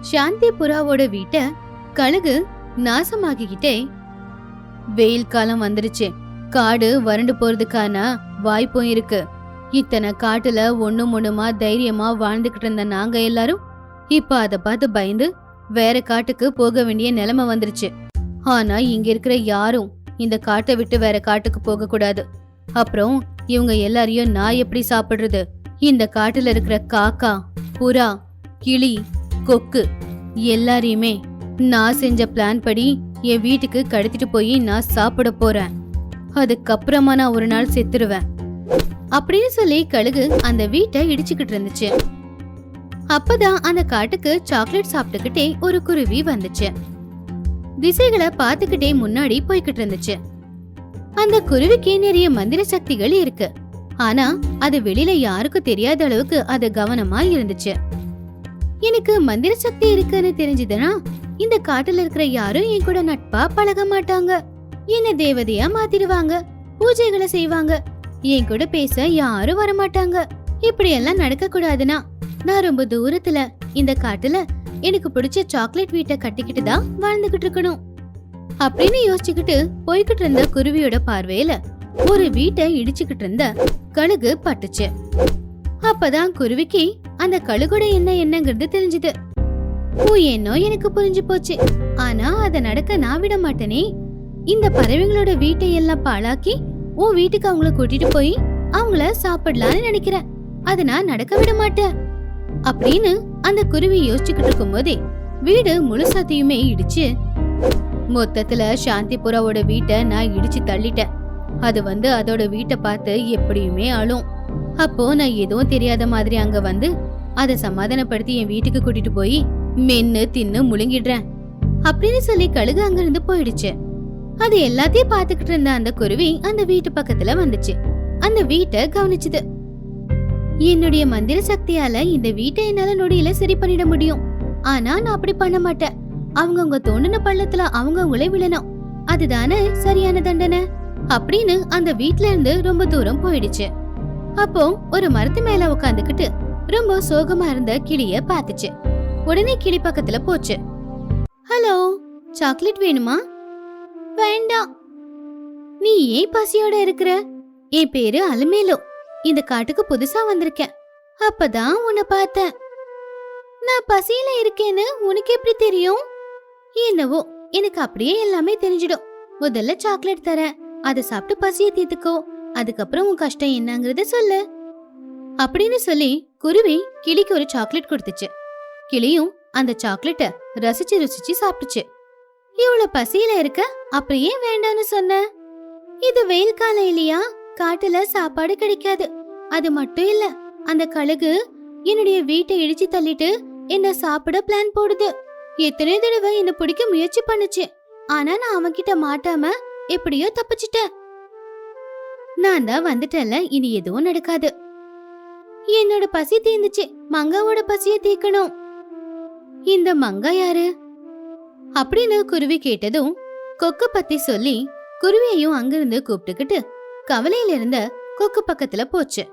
சாந்தி புறாவோட வீட்டை கழுகு நாசமாக்கிக்கிட்டே, வெயில் காலம் வந்துருச்சு, காடு வறண்டு போறதுக்கான வாய்ப்பும் இருக்கு. இத்தனை காட்டுல ஒண்ணுமா தைரியமா வாழ்ந்துகிட்டு இருந்த நாங்க எல்லாரும் இப்ப அத பார்த்து பயந்து வேற காட்டுக்கு போக வேண்டிய நிலைமை வந்துருச்சு. ஆனா இங்க இருக்கிற யாரும் இந்த காட்டை விட்டு வேற காட்டுக்கு போக கூடாது. அப்புறம் இவங்க எல்லாரையும் நான் எப்படி சாப்பிடுறது? இந்த காட்டுல இருக்கிற காக்கா, புறா, கிளி, கொக்கு எல்லாரையுமே நான் செஞ்ச பிளான் படி என் வீட்டுக்கு கடத்திட்டு போய் நான் சாப்பிட போறேன். அதுக்கப்புறமா நான் ஒரு நாள் செத்துருவேன் அப்படின்னு சொல்லி கழுகு அந்த வீட்டை இடிச்சுக்கிட்டு இருந்துச்சு. அப்பதான் அந்த காட்டுக்கு சாக்லேட் சாப்பிட்டுக்கிட்டே ஒரு குருவி வந்துச்சு. திசைகளை பார்த்துக்கிட்டே முன்னாடி போய்கிட்டு இருந்துச்சு. அந்த குருவிக்கு நிறைய மந்திர சக்திகள் இருக்கு. ஆனா அது வெளியில யாருக்கும் தெரியாத அளவுக்கு அது கவனமா இருந்துச்சு. எனக்கு மந்திர சக்தி இருக்குன்னு தெரிஞ்சதுன்னா இந்த காட்டுல இருக்கிற யாரும் என் கூட நட்பா பழக மாட்டாங்க. என்ன தேவதையா மாத்திடுவாங்க, பூஜைகளை செய்வாங்க, என் கூட பேச யாரும் வரமாட்டாங்க. இப்படி எல்லாம் நடக்க கூடாதுன்னா நான் ரொம்ப தூரத்துல இந்த காட்டுல எனக்கு பிடிச்ச சாக்லேட் வீட்டை கட்டிக்கிட்டு தான் வாழ்ந்துகிட்டு இருக்கணும் அப்படின்னு யோசிச்சுக்கிட்டு போய்கிட்டு இருந்த குருவியோட பார்வையில ஒரு வீட்டை இடிச்சுக்கிட்டு இருந்த கழுகு பட்டுச்சு. அப்பதான் குருவிக்கு அந்த கழுகோட என்னங்கிறது தெரிஞ்சுது. என்னோ எனக்கு புரிஞ்சு போச்சு. ஆனா அத நடக்க நான் விட மாட்டேனே. இந்த பறவைங்களோட வீட்டை எல்லாம் பாழாக்கி உன் வீட்டுக்கு அவங்கள கூட்டிட்டு போய் அவங்கள சாப்பிடலான்னு நினைக்கிறேன். அத நான் நடக்க விட மாட்டேன் அப்படின்னு அந்த குருவி யோசிச்சுக்கிட்டு இருக்கும் போதே வீடு முழுசாத்தையுமே இடிச்சு மொத்தத்துல சாந்தி புறாவோட வீட்டை நான் இடிச்சு தள்ளிட்டேன். அது அதோட வீட்டை பார்த்து எப்படியுமே அழும். அப்போ நான் எதுவும் தெரியாத மாதிரி அங்க வந்து அதை சமாதானப்படுத்தி என் வீட்டுக்கு கூட்டிட்டு போய் மென்னு தின்னு முழுங்கிடுறேன் அப்படின்னு சொல்லி கழுகு அங்க இருந்து போயிடுச்சு. அது எல்லாத்தையும் பாத்துக்கிட்டு இருந்த அந்த குருவி அந்த வீட்டு பக்கத்துல வந்துச்சு. அந்த வீட்டை கவனிச்சுது. என்னுடைய மந்திர சக்தியால இந்த வீட்டை என்னால நொடியில சரி பண்ணிட முடியும். ஆனா நான் அப்படி பண்ண மாட்டேன். அவங்கவுங்க தோண்டின பள்ளத்துல அவங்கவுங்களே விழணும், அதுதானே சரியான தண்டனை அப்படின்னு அந்த வீட்ல இருந்து ரொம்ப தூரம் போயிடுச்சு. அப்போ ஒரு மரத்து மேல உட்காந்துக்கிட்டு ரொம்ப சோகமா இருந்த கிளிய பாத்துச்சு. உடனே கிளி பக்கத்துல போச்சு. ஹலோ, சாக்லேட் வேணுமா? வேண்டாம். நீ ஏன் பசியோட இருக்கிற? என் பேரு அலுமேலோ. இந்த காட்டுக்கு புதுசா வந்திருக்கேன். அப்பதான் உன்னை பார்த்தேன். நான் பசியில இருக்கேன்னு உனக்கு எப்படி தெரியும்? என்னவோ எனக்கு அப்படியே எல்லாமே தெரிஞ்சிடும். முதல்ல சாக்லேட் தரேன், அதை சாப்பிட்டு பசியை தீர்த்துக்கோ. அதுக்கப்புறம் உன் கஷ்டம் என்னங்கறத சொல்லு அப்படின்னு சொல்லி குருவி கிளிக்கு ஒரு சாக்லேட் கொடுத்துச்சு. கிளியும் அந்த சாக்லேட்டை ரசிச்சு ருசிச்சு சாப்பிட்டுச்சு. இவ்வளவு பசியில இருக்க அப்படியே வேண்டான்னு சொன்ன? இது வெயில் காலம் இல்லையா? காட்டுல சாப்பாடு கிடைக்காது. அது மட்டும் இல்ல, அந்த கழுகு என்னுடைய வீட்டை இடிச்சு தள்ளிட்டு என்ன சாப்பிட பிளான் போடுது. எத்தனை தடவை என்ன பிடிக்க முயற்சி பண்ணுச்சு. ஆனா நான் அவன்கிட்ட மாட்டாம எப்படியோ தப்பிச்சிட்டேன். நான் தான் வந்துட்டேன்ல, இனி எதுவும் நடக்காது. என்னோட பசி தீர்ந்துச்சு. மங்காவோட பசியை தீர்க்கணும். இந்த மங்கா யாரு அப்படின்னு குருவி கேட்டதும் கொக்கு பத்தி சொல்லி குருவியையும் அங்கிருந்து கூப்பிட்டுக்கிட்டு கவலையில இருந்த கொக்கு பக்கத்துல போச்சு.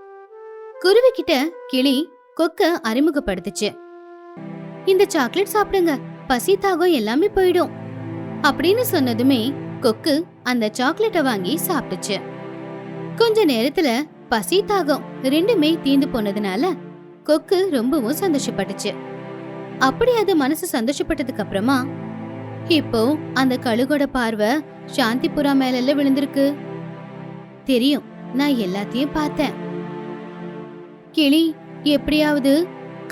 குருவி கிட்ட கிளி கொக்க அறிமுகப்படுத்துச்சு. இந்த சாக்லேட் சாப்பிடுங்க, பசி தாகம் எல்லாமே போயிடும் அப்படின்னு சொன்னதுமே கொக்கு அந்த சாக்லேட்டை வாங்கி சாப்பிட்டுச்சு. கொஞ்ச நேரத்துல பசி தாகம் ரெண்டுமே தீந்து போனதுனால கொக்கு ரொம்பவும் சந்தோஷப்பட்டுச்சு. அப்படி அது மனசு சந்தோஷப்பட்டதுக்கு அப்புறமா இப்போ அந்த கழுகோட பார்வை சாந்தி புறா மேல விழுந்திருக்கு. தெரியும், நான் எல்லாத்தையும் பார்த்தேன். கிளி, எப்படியாவது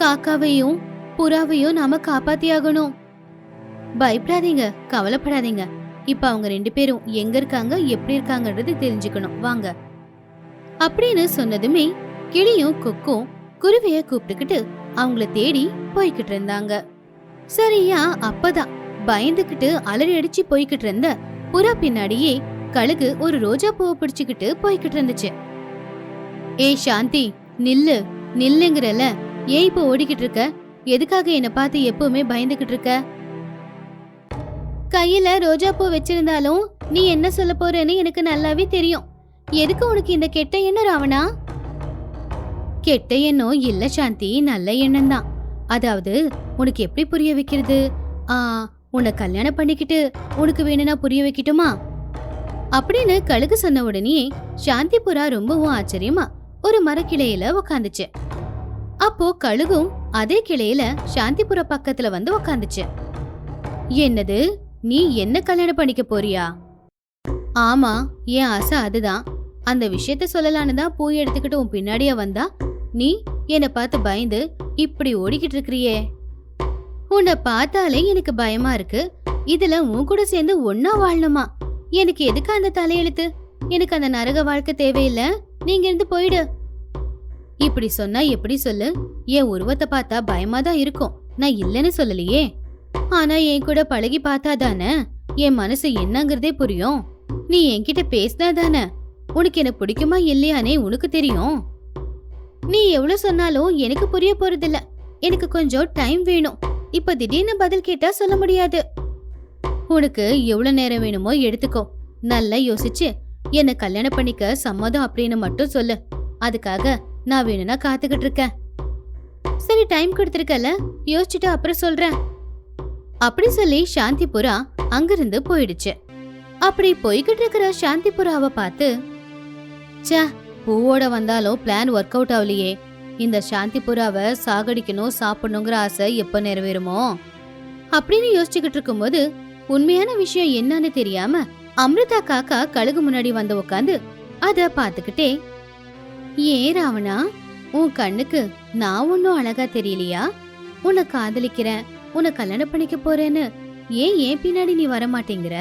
காக்காவையும் புறாவையும் நாம காப்பாத்தியாகணும். பயப்படாதீங்க, கவலைப்படாதீங்க. இப்ப அவங்க ரெண்டு பேரும் எங்க இருக்காங்க, எப்படி இருக்காங்கன்றது தெரிஞ்சுக்கணும், வாங்க அப்படின்னு சொன்னதுமே கிளியும் கொக்கும் குருவிய கூப்பிட்டுக்கிட்டு அவங்கள தேடி போய்கிட்டு இருந்தாங்க. சரியா அப்பதான் பயந்துகிட்டு அலறி அடிச்சு போய்கிட்டு இருந்த புறா பின்னாடியே கழுகு ஒரு ரோஜா பூவை பிடிச்சுக்கிட்டு போய்கிட்டு இருந்துச்சு. ஏய் சாந்தி, நில்லு நில்லுங்கிறல, ஏன் இப்ப ஓடிக்கிட்டு இருக்க? எதுக்காக என்ன பார்த்து எப்பவுமே பயந்துகிட்டு இருக்க? கையில ரோஜா பூ வச்சிருந்தாலும் நீ என்ன சொல்ல போறேன்னு எனக்கு நல்லாவே தெரியும். எதுக்கு உனக்கு இந்த கெட்ட எண்ணம் ராவணா? கெட்ட எண்ணம் இல்ல சாந்தி, நல்ல எண்ணம் தான். அதாவது உனக்கு எப்படி புரிய வைக்கிறது? ஆ, உன்னை கல்யாணம் பண்ணிக்கிட்டு உனக்கு வேணும்னா புரிய வைக்கட்டுமா அப்படின்னு கழுகு சொன்ன உடனே சாந்தி புறா ரொம்பவும் ஆச்சரியமா ஒரு மரக்கிளையில உக்காந்துச்சு. அப்போ கழுகும் அதே கிளையில சாந்திபுர பக்கத்துல வந்து உக்காந்துச்சு. என்னது, நீ என்ன கல்யாணம் பண்ணிக்க போறியா? ஆமா, என் ஆசை அதுதான். அந்த விஷயத்த சொல்லலான்னு தான் பூ எடுத்துக்கிட்டு உன் பின்னாடியே வந்தா நீ என்னை பார்த்து பயந்து இப்படி ஓடிக்கிட்டு இருக்கிறியே. உன்னை பார்த்தாலே எனக்கு பயமா இருக்கு. இதுல உன் கூட சேர்ந்து ஒன்னா வாழணுமா? எனக்கு எதுக்கு அந்த தலையெழுத்து? எனக்கு அந்த நரக வாழ்க்கை தேவையில்லை. நீங்க இருந்து போயிடு. இப்படி சொன்னா எப்படி சொல்லு? என் உருவத்தை பார்த்தா பயமா தான் இருக்கும், நான் இல்லைன்னு சொல்லலையே. ஆனா என் கூட பழகி பார்த்தா தானே என் மனசு என்னங்கறதே புரியும். நீ என்கிட்ட பேசினா தானே உனக்கு என்ன பிடிக்குமா இல்லையானே உனக்கு தெரியும். நீ எவ்வளவு சொன்னாலும் எனக்கு புரிய போறதில்ல. எனக்கு கொஞ்சம் டைம் வேணும். இப்ப திடீர்னு பதில் கேட்டா சொல்ல முடியாது. உனக்கு எவ்வளவு நேரம் வேணுமோ எடுத்துக்கோ. நல்லா யோசிச்சு என்ன கல்யாணம் பண்ணிக்க சம்மதம் அப்படின்னு மட்டும் சொல்லு. அதுக்காக நான் வேணும்னா காத்துக்கிட்டு இருக்கேன். சரி, டைம் கொடுத்திருக்கல, யோசிச்சுட்டு அப்புறம் சொல்றேன் அப்படி சொல்லி சாந்தி புறா அங்கிருந்து போயிடுச்சு. அப்படி போய்கிட்டு இருக்கிற சாந்தி புறாவை பார்த்து, சே, பூவோட வந்தாலும் பிளான் ஒர்க் அவுட் ஆகலையே. இந்த சாந்தி புறாவை சாகடிக்கணும் சாப்பிடணுங்கிற ஆசை எப்ப நிறைவேறுமோ அப்படின்னு யோசிச்சுக்கிட்டு இருக்கும்போது உண்மையான விஷயம் என்னன்னு தெரியாம அமிர்தா காக்கா கழுகு முன்னாடி வந்து உட்காந்து அத பாத்துக்கிட்டே, ஏன் ராவணா, உன் கண்ணுக்கு நான் ஒன்னும் அழகா தெரியலையா? உன்னை காதலிக்கிறேன், உன்னை கல்யாணம் பண்ணிக்க போறேன்னு ஏன் பின்னாடி நீ வர மாட்டேங்கிற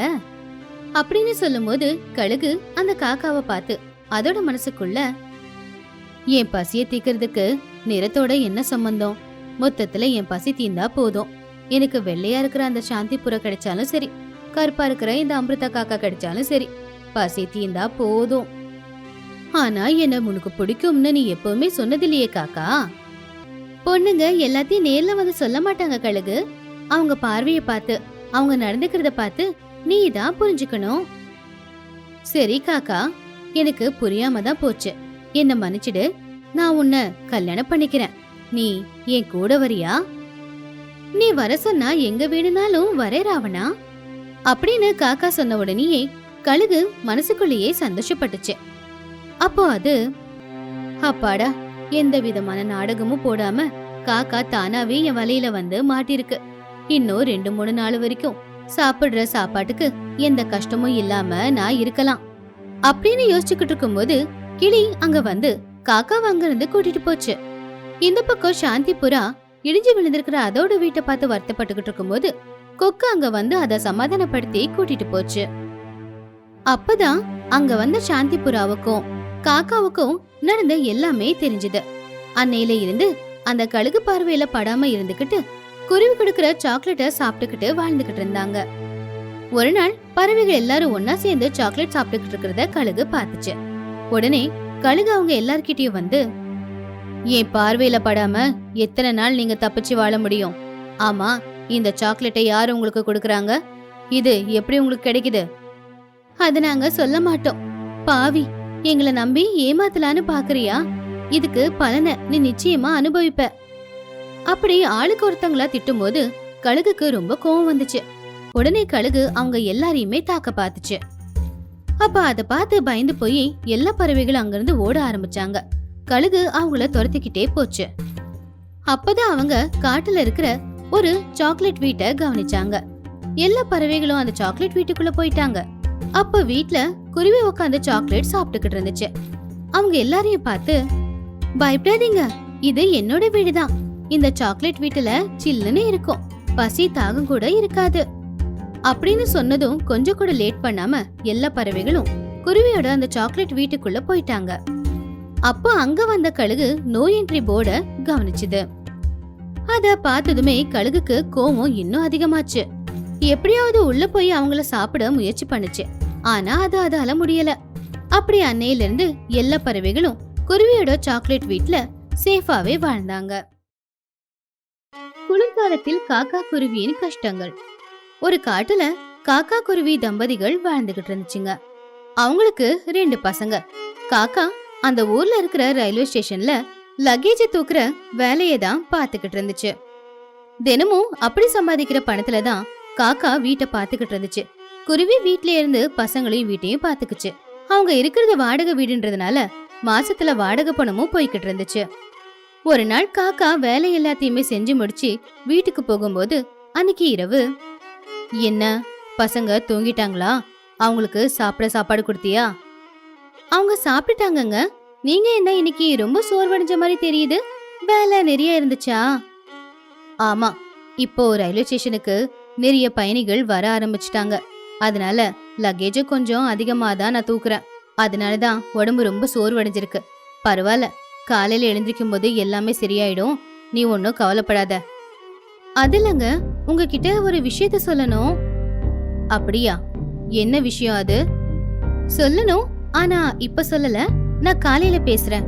அப்படின்னு சொல்லும்போது கழுகு அந்த காக்காவை பார்த்து அதோட மனசுக்குள்ள, என் பசிய தீக்கிறதுக்கு நிறத்தோட என்ன சம்பந்தம்? மொத்தத்துல என் பசி தீந்தா போதும். எனக்கு வெள்ளையா இருக்கிற அந்த சாந்தி புறா கிடைச்சாலும் சரி, கருப்பா இருக்கிற இந்த அமிர்தா காக்கா கிடைச்சாலும் சரி, பசி தீந்தா போதும். ஆனா என்ன உனக்கு பிடிக்கும்னு நீ எப்பவுமே சொன்னதில்லையே காக்கா. பொண்ணுங்க எல்லாத்தையும் நேர்ல வந்து சொல்ல மாட்டாங்க கழுகு. அவங்க பார்வையை பார்த்து, அவங்க நடந்துக்கிறத பார்த்து நீ தான் புரிஞ்சுக்கணும். சரி காக்கா, எனக்கு புரியாம தான் போச்சு. என்ன மன்னிச்சிடு. நான் உன்னை கல்யாணம் பண்ணிக்கிறேன். நீ என் கூட வரியா? நீ வர சொன்னா எங்க வேணும்னாலும் வரே ராவணா அப்படின்னு காக்கா சொன்ன உடனேயே கழுகு மனசுக்குள்ளேயே சந்தோஷப்பட்டுச்சு. அப்போ அது, அப்பாடா, எந்த விதமான நாடகமும் போடாம காக்கா தானாவே என் வலையில வந்து மாட்டிருக்கு. இன்னும் 2-3 நாள் வரைக்கும் சாப்பிடுற சாப்பாட்டுக்கு எந்த கஷ்டமும் இல்லாம நான் இருக்கலாம் அப்படின்னு யோசிச்சுக்கிட்டு இருக்கும்போது கிளி அங்க வந்து காக்காவை அங்க இருந்து கூட்டிட்டு போச்சு. இந்த பக்கம் சாந்தி புறா இடிஞ்சு விழுந்திருக்கிற அதோட வீட்டை பார்த்து வருத்தப்பட்டுக்கிட்டு இருக்கும்போது கொக்கு அங்க வந்து அதை சமாதானப்படுத்தி கூட்டிட்டு போச்சு. அப்பதான் அங்க வந்த சாந்தி புறாவுக்கும் காக்காவுக்கும் நடந்த எல்லாமே தெரிஞ்சது. அன்னையில இருந்து அந்த கழுகு பார்வையில படாம இருந்துகிட்டு குருவி கொடுக்கிற சாக்லேட்டை சாப்பிட்டுக்கிட்டு வாழ்ந்துகிட்டு இருந்தாங்க. ஒரு நாள் பறவைகள் எல்லாரும் ஒன்னா சேர்ந்து சாக்லேட் சாப்பிட்டுக்கிட்டு இருக்கிறத கழுகு பார்த்துச்சு. உடனே கழுகு அவங்க எல்லார்கிட்டயும் வந்து, என் பார்வையில படாம எத்தனை நாள் நீங்க தப்பிச்சு வாழ முடியும்? ஆமா, இந்த சாக்லேட்டை யாரு உங்களுக்கு கொடுக்கறாங்க? இது எப்படி உங்களுக்கு கிடைக்குது? அத நாங்க சொல்ல மாட்டோம். பாவி, எங்களை நம்பி ஏமாத்தலான்னு பாக்குறியா? இதுக்கு பலனை நீ நிச்சயமா அனுபவிப்ப. அப்படி ஆளுக்கு ஒருத்தங்களா திட்டும் போது கழுகுக்கு ரொம்ப கோவம் வந்துச்சு. உடனே கழுகு அவங்க எல்லாரையுமே தாக்க பாத்துச்சு. அப்ப அத பார்த்து பயந்து போய் எல்லா பறவைகளும் அங்கிருந்து ஓட ஆரம்பிச்சாங்க. கழுகு அவங்கள துரத்திக்கிட்டே போச்சு. அப்பதான் அவங்க காட்டுல இருக்கிற ஒரு சாக்லேட் வீட்டை கவனிச்சாங்க. எல்லா பறவைகளும் அந்த சாக்லேட் வீட்டுக்குள்ள போயிட்டாங்க. அப்ப வீட்ல குருவி உட்காந்து சாக்லேட் சாப்பிட்டுக்கிட்டு இருந்துச்சு. அவங்க எல்லாரையும் பார்த்து, பயப்படாதீங்க, இது என்னோட வீடுதான். இந்த சாக்லேட் வீட்டுல சில்லுன்னு இருக்கும், பசி தாகம் கூட இருக்காது அப்படின்னு சொன்னதும் கொஞ்சம் கூட லேட் பண்ணாம எல்லா பறவைகளும் குருவியோட அந்த சாக்லேட் வீட்டுக்குள்ள போயிட்டாங்க. அப்போ அங்க வந்த கழுகு நோ என்ட்ரி போர்ட கவனிச்சுது. அத பார்த்ததுமே கழுகுக்கு கோவம் இன்னும் அதிகமாச்சு. எப்படியாவது உள்ள போய் அவங்கள சாப்பிட முயற்சி பண்ணுச்சு. ஆனா அதால முடியல. அப்படி அன்னையில இருந்து எல்லா பறவைகளும் குருவியோட சாக்லேட் வீட்ல சேஃபாவே வாழ்ந்தாங்க. குளிர்காலத்தில் காக்கா குருவியின் கஷ்டங்கள். ஒரு காட்டுல காக்கா குருவி தம்பதிகள் வாழ்ந்துகிட்டு இருந்துச்சுங்க. அவங்களுக்கு 2 பசங்க. காக்கா அந்த ஊர்ல இருக்கிற ரயில்வே ஸ்டேஷன்ல லக்கேஜ் தூக்குற வேலையை தான் பாத்துக்கிட்டு இருந்துச்சு. தினமும் அப்படி சம்பாதிக்கிற பணத்துல தான் காக்கா வீட்டை பாத்துக்கிட்டு இருந்துச்சு. குருவி வீட்ல இருந்து பசங்களையும் வீட்டையும் பாத்துக்குச்சு. அவங்க இருக்கிறது வாடகை வீடுன்றதுனால மாசத்துல வாடகை பணமும் போய்கிட்டு இருந்துச்சு. ஒரு நாள் காக்கா வேலை எல்லாத்தையுமே செஞ்சு முடிச்சு வீட்டுக்கு போகும்போது அன்னைக்கு இரவு, என்ன பசங்க தூங்கிட்டாங்களா? அவங்களுக்கு சாப்பிட சாப்பாடு கொடுத்தியா? அவங்க சாப்பிட்டுட்டாங்கங்க. நீங்க என்ன இன்னைக்கு ரொம்ப சோர்வடைஞ்ச மாதிரி தெரியுது? வேலை நிறைய இருந்துச்சா? ஆமா, இப்போ ரயில்வே ஸ்டேஷனுக்கு நிறைய பயணிகள் வர ஆரம்பிச்சிட்டாங்க. அதனால லக்கேஜ் கொஞ்சம் அதிகமா தான் நான் தூக்குறேன். அதனாலதான் உடம்பு ரொம்ப சோர்வடைஞ்சிருக்கு. பரவாயில்ல, காலையில எழுந்திருக்கும் போது எல்லாமே சரியாயிடும். நீ ஒன்னும் கவலைப்படாத. அதுலங்க உங்ககிட்ட ஒரு விஷயத்த சொல்லணும். அப்படியா? என்ன விஷயம் அது? சொல்லணும், ஆனா இப்ப சொல்லல, நான் காலையில பேசுறேன்.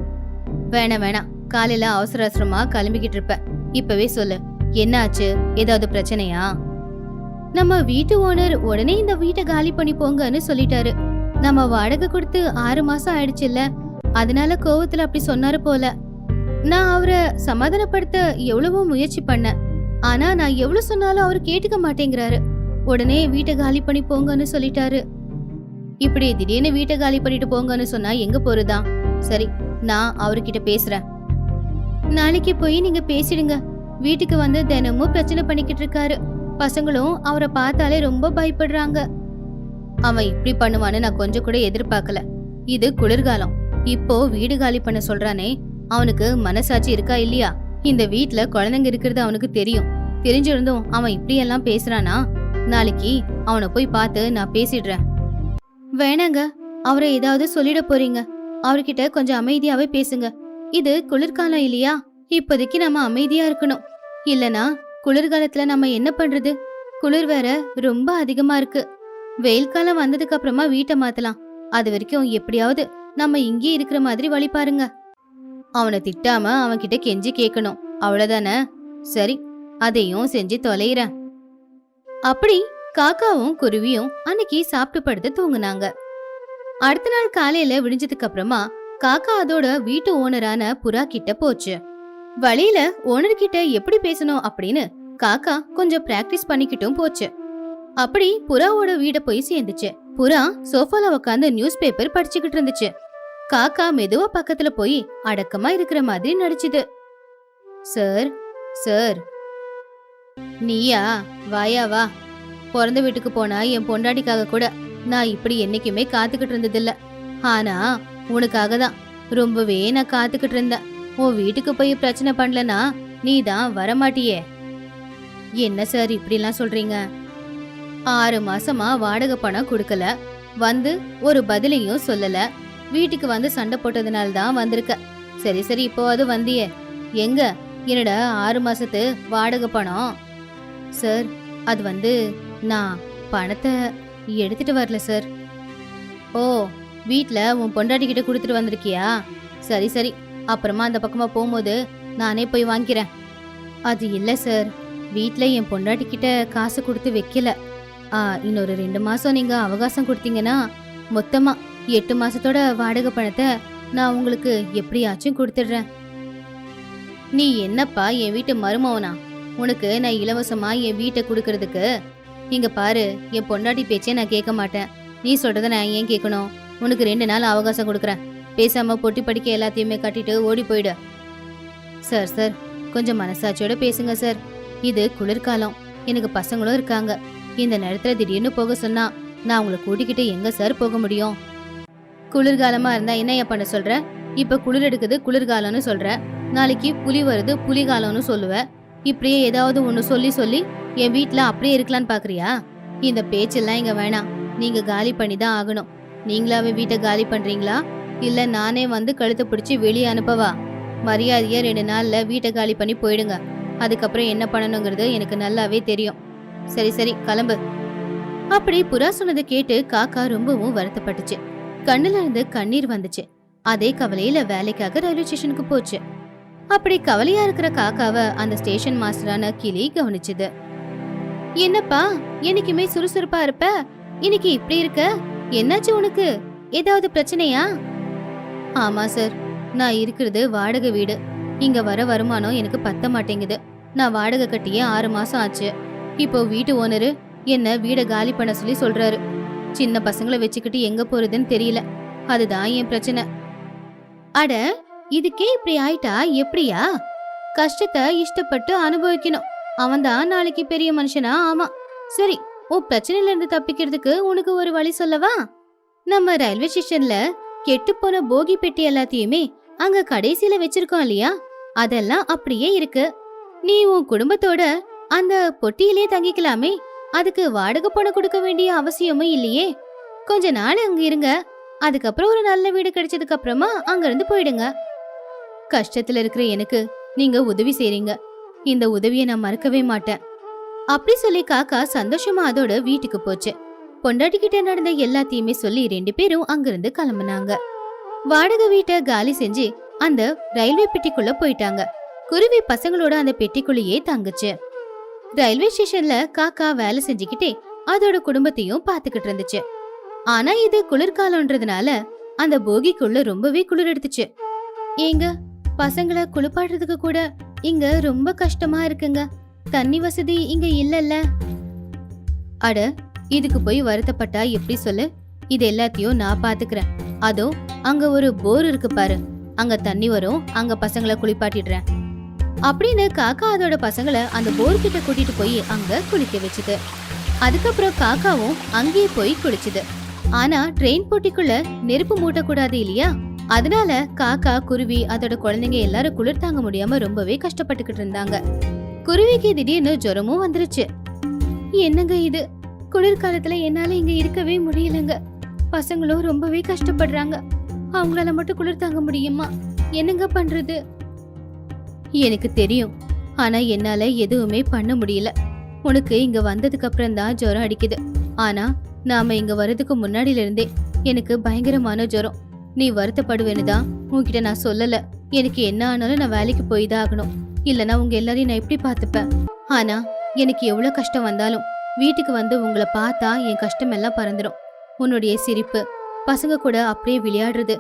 வேணாம், காலையில அவசர அவசரமா கிளம்பிக்கிட்டு இருப்ப. இப்பவே சொல்லு, என்ன ஆச்சு? ஏதாவது பிரச்சனையா? நம்ம வீட்டு ஓனர் உடனே இந்த வீட்டை காலி பண்ணி போங்கன்னு சொல்லிட்டாரு. நம்ம வாடகை கொடுத்து 6 மாசம் ஆயிடுச்சுல்ல, அதனால கோவத்துல அப்படி சொன்னாரு போல. நான் அவரை சமாதானப்படுத்த எவ்வளவோ முயற்சி பண்ணேன். ஆனா நான் எவ்வளவு சொன்னாலும் அவரு கேட்டுக்க மாட்டேங்கிறாரு. உடனே வீட்டை காலி பண்ணி போங்கன்னு சொல்லிட்டாரு. இப்படி திடீர்னு வீட்டை காலி பண்ணிட்டு போங்கன்னு சொன்னா எங்க போறதா? சரி, நான் அவர்கிட்ட பேசுறேன். நாளைக்கு போய் நீங்க பேசிடுங்க. வீட்டுக்கு வந்து தினமும் பிரச்சனை பண்ணிக்கிட்டு இருக்காரு. பசங்களும் அவரை பார்த்தாலே ரொம்ப பயப்படுறாங்க. அவன் இப்படி பண்ணுவான்னு நான் கொஞ்சம் கூட எதிர்பார்க்கல. இது குளிர்காலம். இப்போ வீடு காலி பண்ண சொல்றானே, அவனுக்கு மனசாட்சி இருக்கா இல்லையா? இந்த வீட்ல குழந்தைங்க இருக்கிறது அவனுக்கு தெரியும். தெரிஞ்சிருந்தும் அவன் இப்படி எல்லாம் பேசுறானா? நாளைக்கு அவனை போய் பார்த்து நான் பேசிடுறேன். வேணாங்க, அவரை ஏதாவது சொல்லிட போறீங்க. அவர்கிட்ட கொஞ்சம் அமைதியாவே பேசுங்க. இது குளிர்காலம் இல்லையா? இப்போதைக்கு நம்ம அமைதியா இருக்கணும். இல்லனா குளிர்காலத்துல நம்ம என்ன பண்றது? குளிர் வேற ரொம்ப அதிகமா இருக்கு. வெயில் காலம் வந்ததுக்கு அப்புறமா வீட்டை மாத்தலாம். அது வரைக்கும் எப்படியாவது நம்ம இங்கே இருக்கிற மாதிரி வழி பாருங்க. அவனை திட்டாம அவன்கிட்ட கெஞ்சி கேட்கணும், அவ்வளவுதானே? சரி, அதையும் செஞ்சு தொலைறேன். அப்படி காக்காவும் குருவியும் அன்னைக்கு சாப்பிட்டு படுத்து தூங்குனாங்க. அடுத்த நாள் காலையில விடிஞ்சதுக்கு அப்புறமா காக்கா அதோட வீட்டு ஓனரான புறா கிட்ட போச்சு. வழியில ஓனர் கிட்ட எப்படி பேசணும் அப்படின்னு காக்கா கொஞ்சம் பிராக்டிஸ் பண்ணிக்கிட்டும் போச்சு. அப்படி புறாவோட வீட போய் சேர்ந்துச்சு. புறா சோஃபால உட்காந்து நியூஸ் பேப்பர் படிச்சுக்கிட்டு இருந்துச்சு. காக்கா மெதுவா பக்கத்துல போய் அடக்கமா இருக்கிற மாதிரி நடிச்சுது. Sir, sir. நீயா? வாயா வா. பிறந்த வீட்டுக்கு போனா என் பொண்டாட்டிக்காக கூட நான் இப்படி என்னைக்குமே காத்துக்கிட்டு இருந்ததில்ல. ஆனா உனக்காக தான் ரொம்பவே நான் காத்துக்கிட்டு இருந்தேன். உன் வீட்டுக்கு போய் பிரச்சனை பண்ணலனா நீ தான் வரமாட்டியே. என்ன சார் இப்படிலாம் சொல்றீங்க? 6 மாசமா வாடகை பணம் கொடுக்கல, வந்து ஒரு பதிலையும் சொல்லல. வீட்டுக்கு வந்து சண்டை போட்டதுனால தான் வந்திருக்க. சரி சரி, இப்போ அது வந்தியே, எங்க என்னோட 6 மாசத்து வாடகை பணம்? சார், அது வந்து நான் பணத்தை எடுத்துட்டு வரல சார். ஓ, வீட்ல உன் பொண்டாட்டி கிட்ட கொடுத்துட்டு வந்திருக்கியா? சரி சரி, அப்புறமா அந்த பக்கமா போகும்போது நானே போய் வாங்கிக்கிறேன். அது இல்ல சார், வீட்ல என் பொண்டாட்டி கிட்ட காசு கொடுத்து வைக்கல. இன்னொரு 2 மாசம் நீங்க அவகாசம் கொடுத்தீங்கன்னா மொத்தமா 8 மாசத்தோட வாடகை பணத்தை நான் உங்களுக்கு எப்படியாச்சும் கொடுத்துடுறேன். நீ என்னப்பா என் வீட்டு மருமவனா? உனக்கு நான் இலவசமா என் வீட்டை கொடுக்கறதுக்கு? இங்க பாரு, என் பொண்டாட்டி பேச்சே நான் கேட்க மாட்டேன். நீ சொல்றத நான் ஏன் கேட்கணும்? உனக்கு 2 நாள் அவகாசம் கொடுக்குறேன். பேசாம பொட்டி படிக்க எல்லாத்தையுமே கட்டிட்டு ஓடி போயிடு. சார் சார், கொஞ்சம் மனசாட்சியோட பேசுங்க சார். இது குளிர்காலம், எனக்கு பசங்களும் இருக்காங்க. இந்த நேரத்துல திடீர்னு போக சொன்னா நான் உங்களை கூட்டிக்கிட்டு எங்க சார் போக முடியும்? குளிர்காலமா இருந்தா என்னையா பண்ண சொல்ற? இப்ப குளிர் எடுக்குது குளிர்காலம்னு சொல்ற, நாளைக்கு புலி வருது புலிகாலம்னு சொல்லுவ. இப்படியே ஏதாவது ஒண்ணு சொல்லி சொல்லி என் வீட்டுல அப்படியே இருக்கலான்னு பாக்குறியா? இந்த பேச்செல்லாம் இங்க வேணாம். நீங்க காலி பண்ணி தான் ஆகணும். நீங்களாவே வீட்டை காலி பண்றீங்களா, இல்ல நானே வந்து கழுத்தை பிடிச்சி வெளியே அனுப்பவா? மரியாதையா 2 நாள்ல வீட்டை காலி பண்ணி போயிடுங்க. அதுக்கப்புறம் என்ன பண்ணணுங்கிறது எனக்கு நல்லாவே தெரியும். சரி சரி, கிளம்பு. அப்படி புறா சொன்னதை கேட்டு காக்கா ரொம்பவும் வருத்தப்பட்டுச்சு. கண்ணுல இருந்து கண்ணீர் வந்துச்சு. அதே கவலையில வேலைக்காக ரயில்வே ஸ்டேஷனுக்கு போச்சு. அப்படி கவலையா இருக்கிற காக்காவை அந்த ஸ்டேஷன் மாஸ்டரான கிளி கவனிச்சுது. என்னப்பா, என்னைக்குமே சுறுசுறுப்பா இருப்ப, இன்னைக்கு இப்படி இருக்க? என்னாச்சு உனக்கு? ஏதாவது பிரச்சனையா? ஆமா சார், நான் இருக்கிறது வாடகை வீடு. இங்க வர வருமானம் எனக்கு பத்த மாட்டேங்குது. நான் வாடகை கட்டியே 6 மாசம் ஆச்சு. இப்போ வீட்டு ஓனரு என்ன வீட காலி பண்ண சொல்லி சொல்றாரு. சின்ன பசங்களை வச்சுக்கிட்டு எங்க போறதுன்னு தெரியல. அதுதான் என் பிரச்சனை. அட, இதுக்கே இப்படி ஆயிட்டா எப்படியா? கஷ்டத்தை இஷ்டப்பட்டு அனுபவிக்கணும். அவன்தான் நாளைக்கு பெரிய மனுஷனா ஆமா. சரி, உன் பிரச்சனையில இருந்து தப்பிக்கிறதுக்கு உனக்கு ஒரு வழி சொல்லவா? நம்ம ரயில்வே ஸ்டேஷன்ல கெட்டு போன போகி பெட்டி எல்லாத்தையுமே அங்க கடைசியில வச்சிருக்கோம் இல்லையா, அதெல்லாம் அப்படியே இருக்கு. நீ உன் குடும்பத்தோட அந்த பொட்டியிலே தங்கிக்கலாமே. அதுக்கு வாடகை பணம் கொடுக்க வேண்டிய அவசியமும் இல்லையே. கொஞ்ச நாள் அங்க இருங்க. அதுக்கப்புறம் ஒரு நல்ல வீடு கிடைச்சதுக்கு அப்புறமா அங்க இருந்து போயிடுங்க. கஷ்டத்துல இருக்கிற எனக்கு நீங்க உதவி செய்றீங்க. இந்த உதவியை நான் மறக்கவே மாட்டேன். அப்படி சொல்லி காக்கா சந்தோஷமா அதோட வீட்டுக்கு போச்சு. பொண்டாட்டிக்கிட்ட நடந்த எல்லாத்தையுமே சொல்லி 2 பேரும் அங்கிருந்து கிளம்புனாங்க. வாடகை வீட்டை காலி செஞ்சு அந்த ரயில்வே பெட்டிக்குள்ள போயிட்டாங்க. குருவி பசங்களோட அந்த பெட்டிக்குள்ளேயே தங்குச்சு. ரயில்வே ஸ்டேஷன்ல காக்கா வேலை செஞ்சுக்கிட்டே அதோட குடும்பத்தையும் பாத்துக்கிட்டு இருந்துச்சு. ஆனா இது குளிர்காலம்ன்றதுனால அந்த போகிக்குள்ள ரொம்பவே குளிர் எடுத்துச்சு. ஏங்க, பசங்களை குளிப்பாடுறதுக்கு கூட இங்க ரொம்ப கஷ்டமா இருக்குங்க. தண்ணி வசதி இங்க இல்லல்ல. அட, இதுக்கு போய் வருத்தப்பட்டா எப்படி சொல்லு? இது எல்லாத்தையும் நான் பாத்துக்கிறேன். அதோ அங்க ஒரு போர் இருக்கு பாரு, அங்க தண்ணி வரும், அங்க பசங்களை குளிப்பாட்டிடுறேன் அப்படின்னு காக்கா அதோட பசங்களை அந்த போர் கிட்ட கூட்டிட்டு போய் அங்க குளிக்க வச்சுது. அதுக்கப்புறம் காக்காவும் அங்கேயே போய் குளிச்சுது. ஆனா ட்ரெயின் போட்டிக்குள்ள நெருப்பு மூட்டக்கூடாது இல்லையா, அதனால காக்கா, குருவி, அதோட குழந்தைங்க எல்லாரும் குளிர் தாங்க முடியாம ரொம்பவே கஷ்டப்பட்டுக்கிட்டு இருந்தாங்க. குருவிக்கு திடீர்னு ஜுரமும் வந்துருச்சு. என்னங்க இது, குளிர்காலத்துல என்னால இங்க இருக்கவே முடியலங்க. பசங்களும் ரொம்பவே கஷ்டப்படுறாங்க. அவங்களால மட்டும் குளிர் தாங்க முடியுமா? என்னங்க பண்றது? எனக்கு தெரியும், ஆனா என்னால எதுவுமே பண்ண முடியல. உனக்கு இங்க வந்ததுக்கு அப்புறம் தான் ஜுரம் அடிக்குது. ஆனா நாம இங்க வர்றதுக்கு முன்னாடில இருந்தே எனக்கு பயங்கரமான ஜுரம். நீ வருத்தப்படுவேன்னு தான் உன்கிட்ட நான் சொல்லல. எனக்கு என்ன ஆனாலும் நான் வேலைக்கு போய் தான் ஆகணும். இல்லனா உங்க எல்லாரையும் நான் எப்படி பாத்துப்பேன்? ஆனா எனக்கு எவ்வளவு கஷ்டம் வந்தாலும் வீட்டுக்கு வந்து உங்களை பார்த்தா என் கஷ்டம் எல்லாம் பறந்துடும். உன்னுடைய சிரிப்பு, பசங்க கூட அப்படியே விளையாடுறது,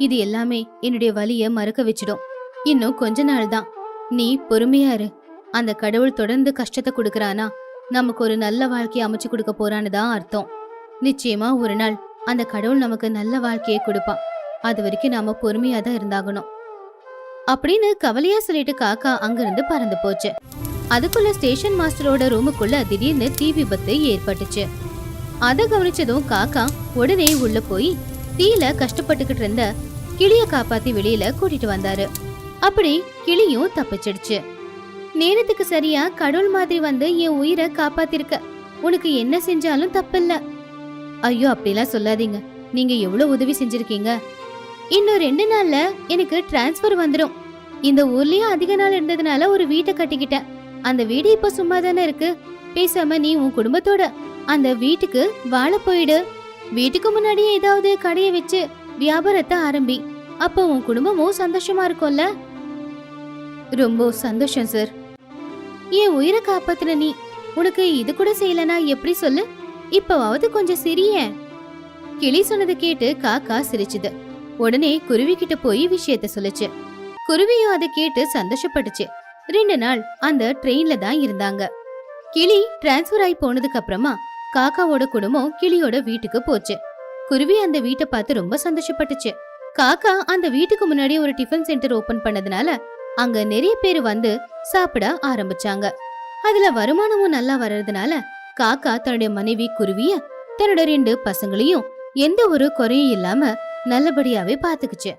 இது எல்லாமே என்னுடைய வலிய மறக்க வச்சிடும். இன்னும் கொஞ்ச நாள் தான், நீ பொறுமையா இரு. அந்த கடவுள் தொடர்ந்து கஷ்டத்தை கொடுக்கறானா நமக்கு ஒரு நல்ல வாழ்க்கையை அமைச்சு கொடுக்க போறான்னு தான் அர்த்தம். நிச்சயமா ஒரு நாள் அந்த கடவுள் நமக்கு நல்ல வாழ்க்கையை கொடுப்பான். அது வரைக்கும் நாம பொறுமையா தான் இருந்தாகணும் அப்படின்னு கவலையா சொல்லிட்டு காக்கா அங்கிருந்து பறந்து போச்சு. அதுக்குள்ள ஸ்டேஷன் மாஸ்டரோட ரூமுக்குள்ள திடீர்னு தீ விபத்து ஏற்பட்டுச்சு. அத கவனிச்சதும் காக்கா உடனே உள்ள போய் தீல கஷ்டப்பட்டுக்கிட்டு இருந்த கிளிய காப்பாத்தி வெளியில கூட்டிட்டு வந்தாரு. அப்படி கிளியும் தப்பிச்சிடுச்சு. நேரத்துக்கு சரியா கடவுள் மாதிரி வந்து என் உயிரை காப்பாத்திருக்க. உனக்கு என்ன செஞ்சாலும் தப்பில்ல. ஐயோ, அப்படிலாம் சொல்லாதீங்க. நீங்க எவ்வளவு உதவி செஞ்சிருக்கீங்க. இன்னும் 2 நாள்ல எனக்கு டிரான்ஸ்பர் வந்துடும். இந்த ஊர்லயே அதிக நாள் இருந்ததுனால ஒரு வீட்டை கட்டிக்கிட்டேன். அந்த வீடு இப்ப சும்மா தானே இருக்கு. பேசாம நீ உன் குடும்பத்தோட அந்த வீட்டுக்கு வாழ போயிடு. வீட்டுக்கு முன்னாடியே ஏதாவது கடையை வச்சு வியாபாரத்தை ஆரம்பி. அப்ப உன் குடும்பமும் சந்தோஷமா இருக்கும்ல. ரொம்ப சந்தோஷம் சார். என் உயிரை காப்பாத்துன நீ உனக்கு இது கூட செய்யலனா எப்படி சொல்லு? இப்பவாவது கொஞ்சம் சிரிய. கிளி சொன்னதை கேட்டு காக்கா சிரிச்சுது. உடனே குருவி கிட்ட போய் விஷயத்த சொல்லுச்சு. குருவியும் அதை கேட்டு சந்தோஷப்பட்டுச்சு. 2 நாள் அந்த ட்ரெயின்ல தான் இருந்தாங்க. கிளி டிரான்ஸ்பர் ஆகி போனதுக்கு அப்புறமா காக்காவோட குடும்பம் கிளியோட வீட்டுக்கு போச்சு. குருவி அந்த வீட்டை பார்த்து ரொம்ப சந்தோஷப்பட்டுச்சு. காக்கா அந்த வீட்டுக்கு முன்னாடி ஒரு டிஃபன் சென்டர் ஓபன் பண்ணதுனால அங்க நிறைய பேர் வந்து சாப்பிட ஆரம்பிச்சாங்க. அதுல வருமானமும் நல்லா வர்றதுனால காக்கா தன்னுடைய மனைவி குருவிய, தன்னோட 2 பசங்களையும் எந்த ஒரு குறையும் இல்லாம நல்லபடியாவே பாத்துக்குச்சு.